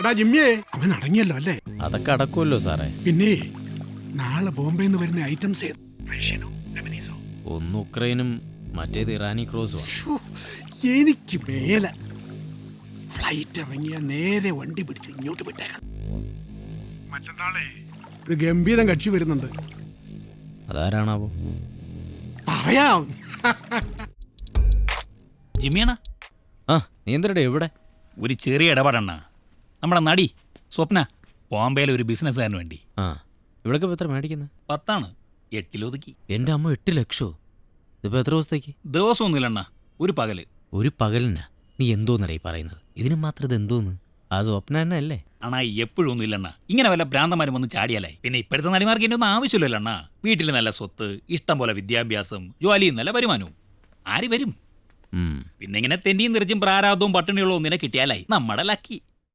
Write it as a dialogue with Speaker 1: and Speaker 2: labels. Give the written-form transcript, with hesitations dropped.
Speaker 1: എടാ ജിമ്മിയെ, അവൻ അടങ്ങിയല്ലോ അല്ലേ?
Speaker 2: അതൊക്കെ അടക്കുമല്ലോ സാറേ.
Speaker 1: പിന്നെ നാളെ ബോംബെന്ന് വരുന്ന ഐറ്റംസ്
Speaker 2: ഒന്ന് ഉക്രൈനും മറ്റേത് ഇറാനി ക്രോസും.
Speaker 1: എനിക്ക് മേല. ഫ്ലൈറ്റ് ഇറങ്ങിയ നേരെ വണ്ടി പിടിച്ച് ഇങ്ങോട്ട് വിട്ടേക്കണം. മറ്റന്നാളെ ഒരു ഗംഭീരം കക്ഷി വരുന്നുണ്ട്.
Speaker 2: അതാരാണാവോ?
Speaker 1: പറയാം.
Speaker 3: ജിമ്മിയാണ
Speaker 2: ആ, നീ എന്തരടെ എവിടെ?
Speaker 3: ഒരു ചെറിയ ഇടപാടെണ്ണ. നമ്മുടെ നടി സ്വപ്ന ബോംബെയിലെ ഒരു ബിസിനസ്സുകാരന് വേണ്ടി.
Speaker 2: ആ, ഇവിടൊക്കെ എത്ര മേടിക്കുന്നത്?
Speaker 3: 10 8
Speaker 2: എൻ്റെ അമ്മ 8 ലക്ഷോ? ഇതിപ്പോ എത്ര ദിവസത്തേക്ക്?
Speaker 3: ദിവസമൊന്നുമില്ലണ്ണ, ഒരു പകല്.
Speaker 2: ഒരു പകലിനാ? നീ എന്തോന്നടേ പറയുന്നത്? ഇതിന് മാത്രം ഇത് എന്തോന്ന്? ആ സ്വപ്ന തന്നെ അല്ലേ?
Speaker 3: അണ്ണാ എപ്പോഴും ഒന്നും ഇല്ലണ്ണ. ഇങ്ങനെ വല്ല ഭ്രാന്തമാരും വന്ന് ചാടിയാലായി. പിന്നെ ഇപ്പോഴത്തെ നടിമാർക്ക് ഇതിൻ്റെ ഒന്നും ആവശ്യമില്ലല്ലോ അണ്ണ. വീട്ടിൽ നല്ല സ്വത്ത്, ഇഷ്ടം പോലെ വിദ്യാഭ്യാസം, ജോലിയും നല്ല വരുമാനവും. ആര് വരും? പിന്നെ ഇങ്ങനെ തെന്നിയും നിറച്ചും പ്രാരാബ്ദവും പട്ടിണികളോ ഒന്നിനെ കിട്ടിയാലായി നമ്മുടെ ലക്കി.